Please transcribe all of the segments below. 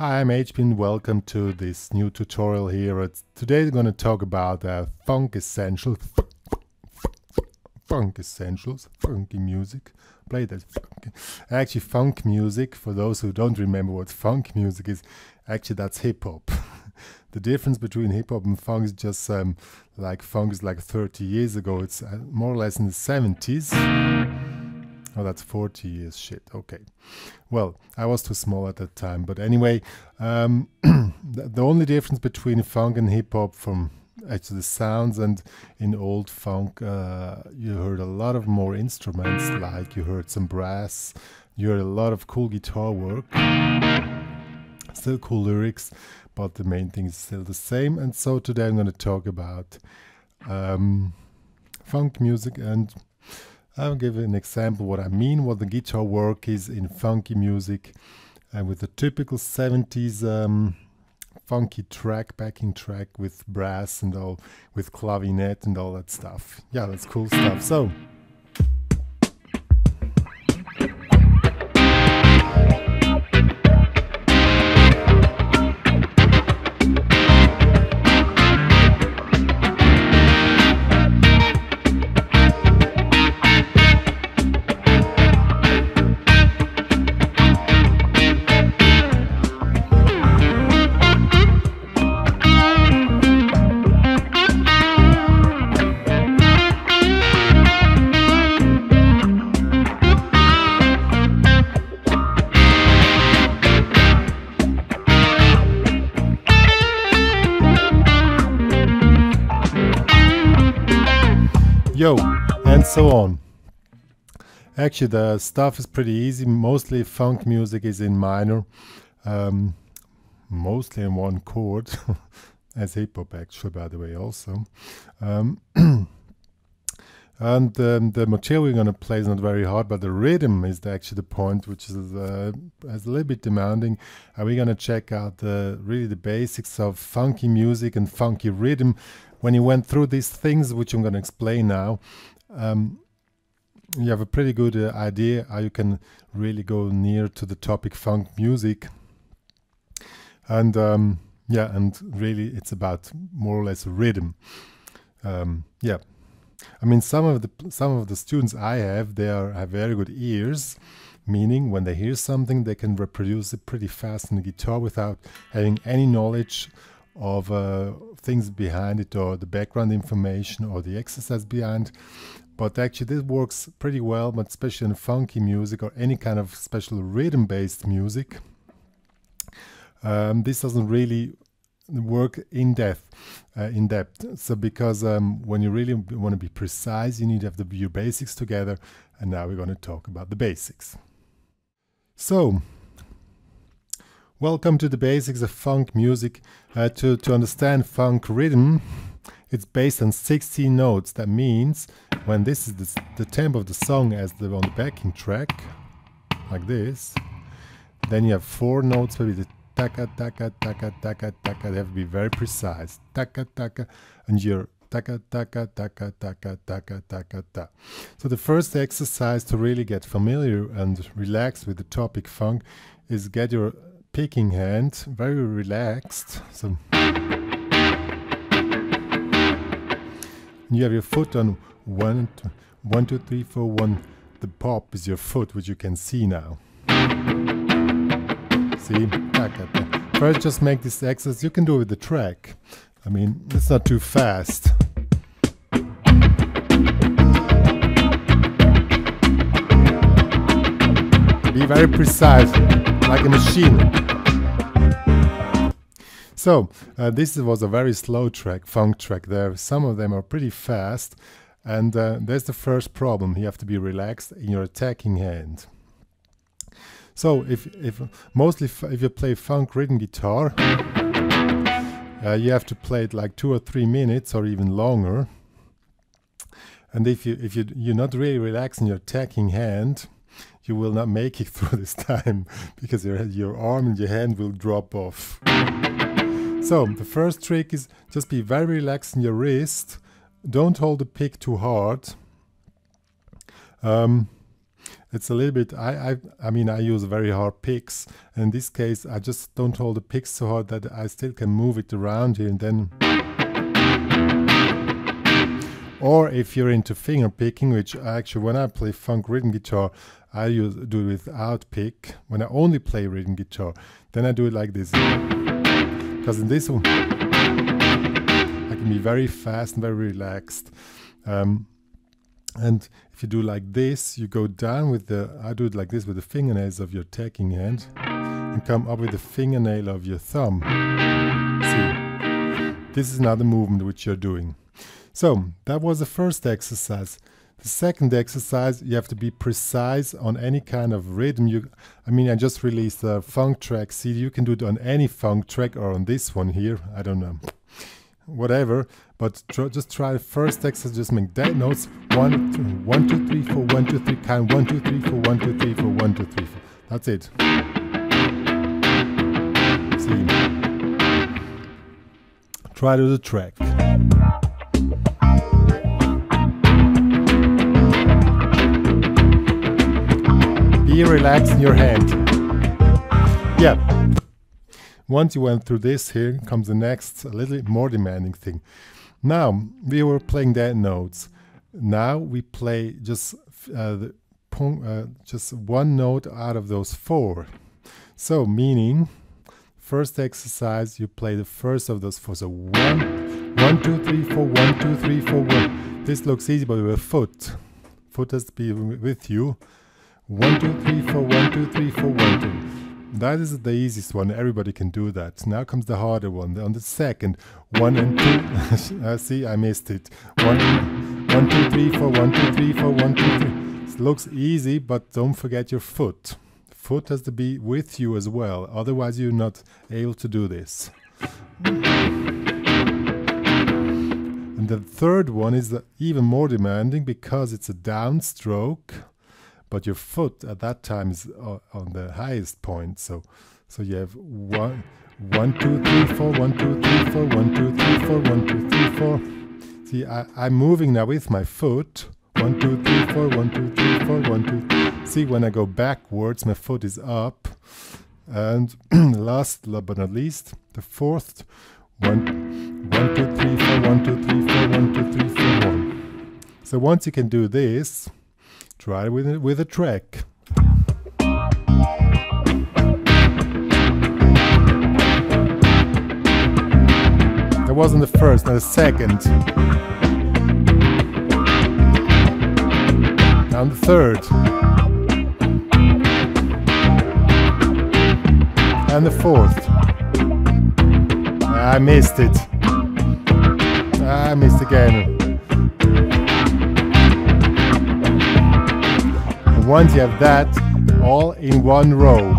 Hi, I'm HP and welcome to this new tutorial here. Today we're going to talk about funk essentials, funky music. Play that funky. Actually, funk music, for those who don't remember what funk music is, actually that's hip-hop. The difference between hip-hop and funk is just like funk is like 30 years ago. It's more or less in the 70s. Oh, that's 40 years. Shit. Okay. Well, I was too small at that time. But anyway, the only difference between funk and hip-hop from actually the sounds, and in old funk, you heard a lot of more instruments, like you heard some brass, you heard a lot of cool guitar work, still cool lyrics, but the main thing is still the same. And so today I'm going to talk about funk music, and I'll give an example what I mean, what the guitar work is in funky music, and with the typical 70s funky track, backing track with brass and all, with clavinet and all that stuff. Yeah, that's cool stuff. So yo, and so on. Actually, the stuff is pretty easy. Mostly funk music is in minor, mostly in one chord, as hip-hop actually, by the way, also. And the material we're going to play is not very hard, but the rhythm is actually the point, which is a little bit demanding. And we're going to check out really the basics of funky music and funky rhythm. When you went through these things, which I'm going to explain now, you have a pretty good idea how you can really go near to the topic funk music. And yeah, and really it's about more or less rhythm. Yeah. I mean, some of the students I have, have very good ears, meaning when they hear something, they can reproduce it pretty fast on the guitar without having any knowledge of things behind it, or the background information, or the exercise behind. But actually this works pretty well, but especially in funky music or any kind of special rhythm-based music, this doesn't really work in depth. So because when you really want to be precise, you need to have your basics together, and now we're going to talk about the basics. So welcome to the basics of funk music. To understand funk rhythm, it's based on 16 notes. That means when this is the tempo of the song as on the backing track, like this, then you have 4 notes, maybe the taka taka taka taka taka. They have to be very precise. Taka taka, and you're taka taka taka taka taka taka ta. So the first exercise to really get familiar and relax with the topic funk is get your picking hand very relaxed. So you have your foot on 1, 2, 3, 4, 1. The pop is your foot, which you can see now. See? First, just make this exercise. You can do it with the track. I mean, it's not too fast. Be very precise, like a machine. So, this was a very slow track, funk track there. Some of them are pretty fast, and there's the first problem. You have to be relaxed in your attacking hand. So, if you play funk rhythm guitar, you have to play it like 2 or 3 minutes or even longer. And if you're not really relaxing your attacking hand, you will not make it through this time, because your arm and your hand will drop off. So the first trick is just be very relaxed in your wrist. Don't hold the pick too hard. it's a little bit, I mean, I use very hard picks. In this case, I just don't hold the picks so hard that I still can move it around here and then. Or if you're into finger picking, which actually when I play funk rhythm guitar, I do it without pick. When I only play rhythm guitar, then I do it like this. Because in this one, I can be very fast and very relaxed. And if you do like this, you go down with I do it like this with the fingernails of your taking hand and come up with the fingernail of your thumb. See, this is another movement which you're doing. So that was the first exercise. The second exercise, you have to be precise on any kind of rhythm. I mean, I just released a funk track. See, you can do it on any funk track or on this one here. I don't know. Whatever, but just try the first exercise, just make dead notes. 1, 2, 1, 2, 3, 4, 1, 2, 3, count 1, 2, 3, 4, 1, 2, 3, 4, 1, 2, 3, 4. That's it. See. Try to do the track. Be relaxed in your hand. Yeah. Once you went through this, here comes the next, a little more demanding thing. Now, we were playing dead notes. Now we play just one note out of those 4. So, meaning, first exercise, you play the first of those 4. So 1, 1, 2, 3, 4, 1, 2, 3, 4, 1. This looks easy, but with a foot. Foot has to be with you. 1, 2, 3, 4, 1, 2, 3, 4, 1, 2. That is the easiest one. Everybody can do that. Now comes the harder one. On the second, 1 and 2. See, I missed it. 1, 2, 3, 4, 1, 2, 3, 4, 1, 2, 3. It looks easy, but don't forget your foot. Foot has to be with you as well. Otherwise, you're not able to do this. And the third one is even more demanding because it's a downstroke. But your foot at that time is on the highest point. So you have 1, 2, 3, 4, 1, 2, 3, 4, 1, 2, 3, 4, 1, 2, 3, 4. See, I'm moving now with my foot. 1, 2, 3, 4, 1, 2, 3, 4, 1, 2. See, when I go backwards, my foot is up. And last but not least, the fourth. 1, 2, 3, 4, 1, 2, 3, 4, 1, 2, 3, 4, 1. So once you can do this, try with a track. That wasn't the first, now the second. Now the third. And the fourth. I missed it. I missed again. Once you have that all in one row.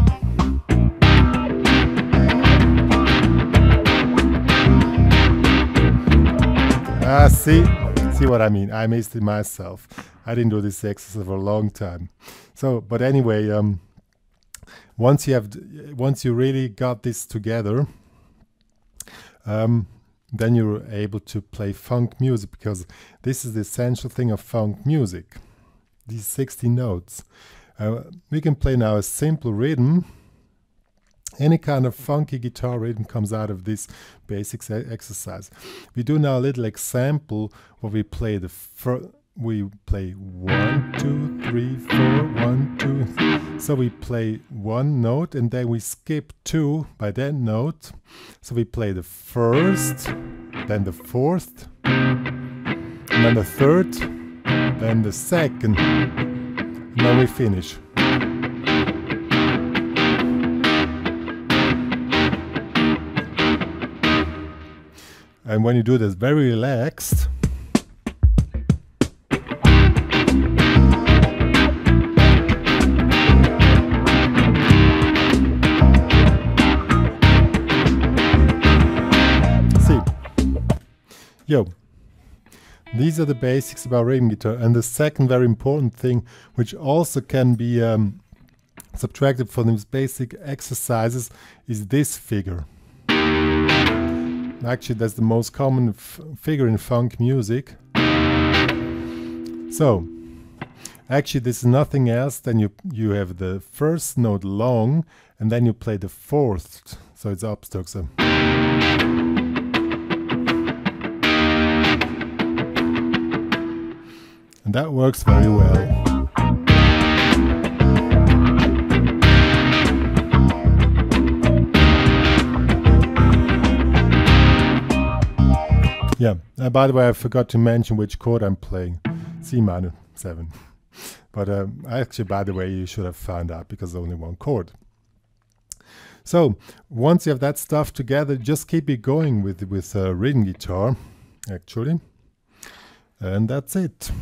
See what I mean? I missed it myself. I didn't do this exercise for a long time. So, but anyway, once you really got this together, then you're able to play funk music, because this is the essential thing of funk music. These 60 notes. We can play now a simple rhythm. Any kind of funky guitar rhythm comes out of this basic exercise. We do now a little example where we play we play 1, 2, 3, 4, 1, 2. So we play one note and then we skip 2 by that note. So we play the first, then the fourth, and then the third, then the second, and then we finish. And when you do this very relaxed, these are the basics about rhythm guitar. And the second very important thing, which also can be subtracted from these basic exercises, is this figure. Actually, that's the most common figure in funk music. So, Actually, this is nothing else than you have the first note long, and then you play the fourth, so it's upstock. So. And that works very well. Yeah, by the way, I forgot to mention which chord I'm playing. C minor 7. But actually, by the way, you should have found out because there's only one chord. So once you have that stuff together, just keep it going with rhythm guitar, actually. And that's it.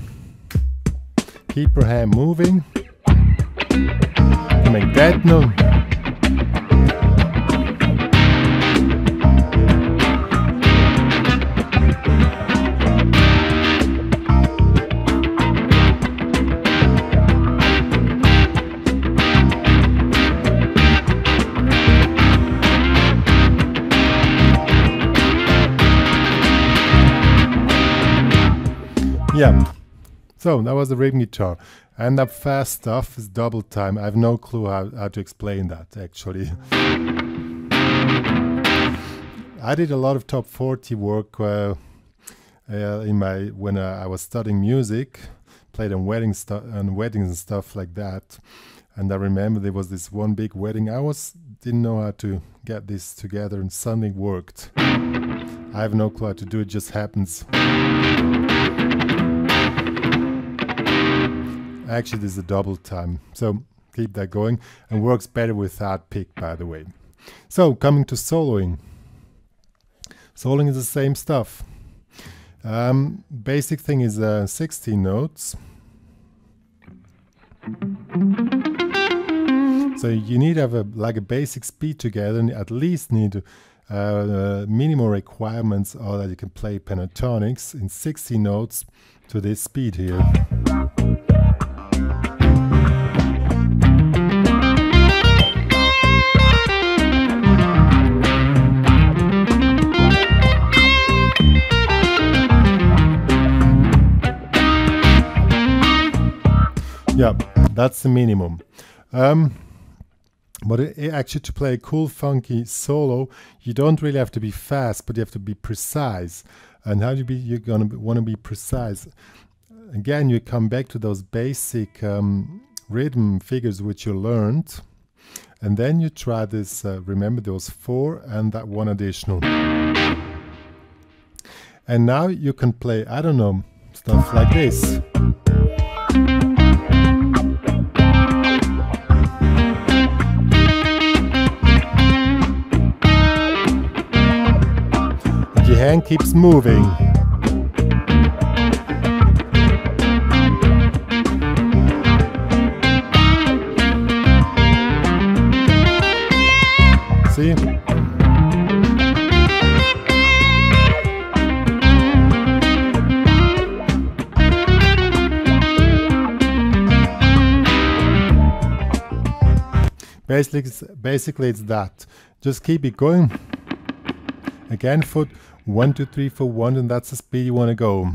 Keep your hand moving. You make that note. Yeah, so that was the rhythm guitar. And that fast stuff is double time. I have no clue how to explain that, actually. I did a lot of top 40 work when I was studying music, played on weddings and stuff like that. And I remember there was this one big wedding. Didn't know how to get this together, and suddenly worked. I have no clue how to do it, just happens. Actually, this is a double time, so keep that going, and works better without pick, by the way. So, coming to soloing. Soloing is the same stuff. Basic thing is 16 notes. So you need to have a basic speed together, and at least need minimal requirements are that you can play pentatonics in 16 notes to this speed here. Yeah, that's the minimum. But actually, to play a cool, funky solo, you don't really have to be fast, but you have to be precise. And how you're gonna want to be precise? Again, you come back to those basic rhythm figures which you learned, and then you try this. Remember those 4 and that one additional. And now you can play, I don't know, stuff like this. Your hand keeps moving. See? Basically it's that. Just keep it going. Again, foot 1, 2, 3, 4, 1, and that's the speed you want to go.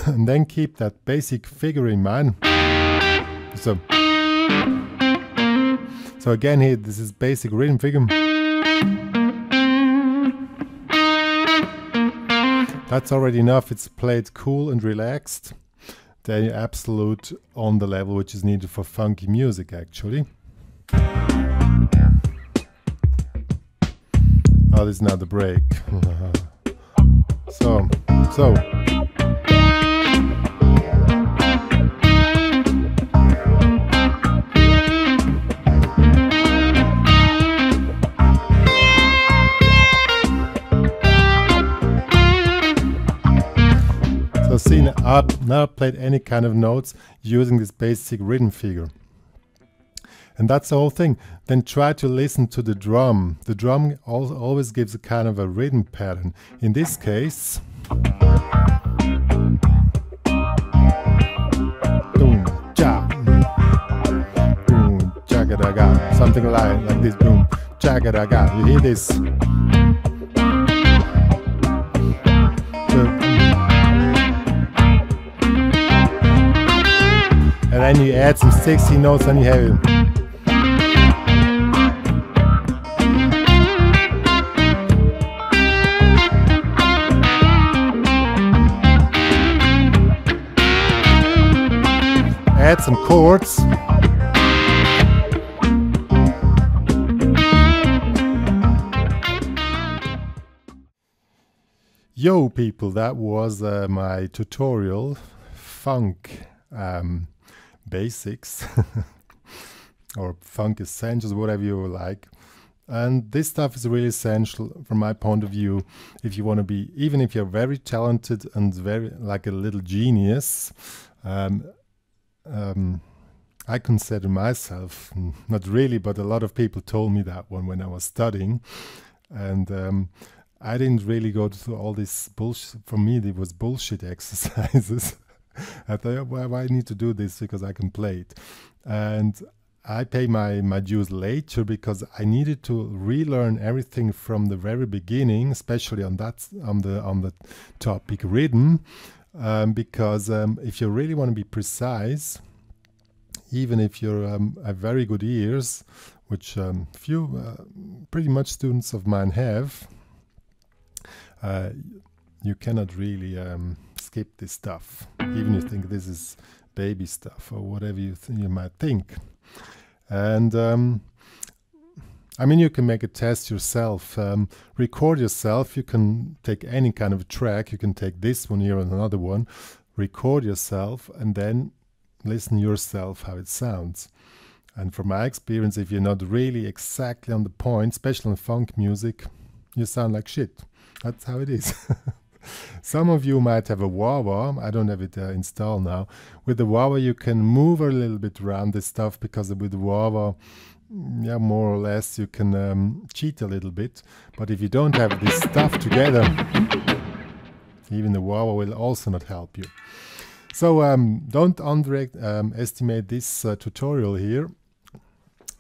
And then keep that basic figure in mind. So again here, this is basic rhythm figure. That's already enough. It's played cool and relaxed. Then you're absolute on the level which is needed for funky music, actually. Oh, this is now the break. So. So see, now I've played any kind of notes using this basic rhythm figure. And that's the whole thing. Then try to listen to the drum. The drum always gives a kind of a rhythm pattern. In this case, boom, cha, boom, chagadaga, something like this, boom, chagadaga. You hear this? then you add some 16 notes and you have it. Add some chords. Yo people, that was my tutorial, funk basics or funk essentials, whatever you like. And this stuff is really essential from my point of view if you want to be, even if you're very talented and very like a little genius. I consider myself, not really, but a lot of people told me that one when I was studying. And I didn't really go through all this bullshit. For me, it was bullshit exercises. I thought, well, why I need to do this because I can play it. And I pay my dues later because I needed to relearn everything from the very beginning, especially on the topic rhythm. Because if you really want to be precise, even if you're a very good ears, which pretty much students of mine have, you cannot really skip this stuff, even if you think this is baby stuff or whatever you might think. And I mean, you can make a test yourself, record yourself. You can take any kind of track. You can take this one here and another one, record yourself, and then listen yourself how it sounds. And from my experience, if you're not really exactly on the point, especially in funk music, you sound like shit. That's how it is. Some of you might have a wah-wah. I don't have it installed now. With the wah-wah, you can move a little bit around this stuff because with the wah-wah, yeah, more or less, you can cheat a little bit. But if you don't have this stuff together, even the wah-wah will also not help you. So don't underestimate this tutorial here.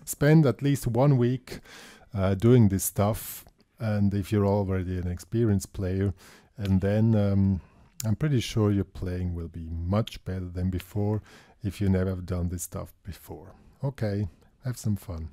Spend at least 1 week doing this stuff. And if you're already an experienced player, and then I'm pretty sure your playing will be much better than before if you never have done this stuff before. Okay, have some fun.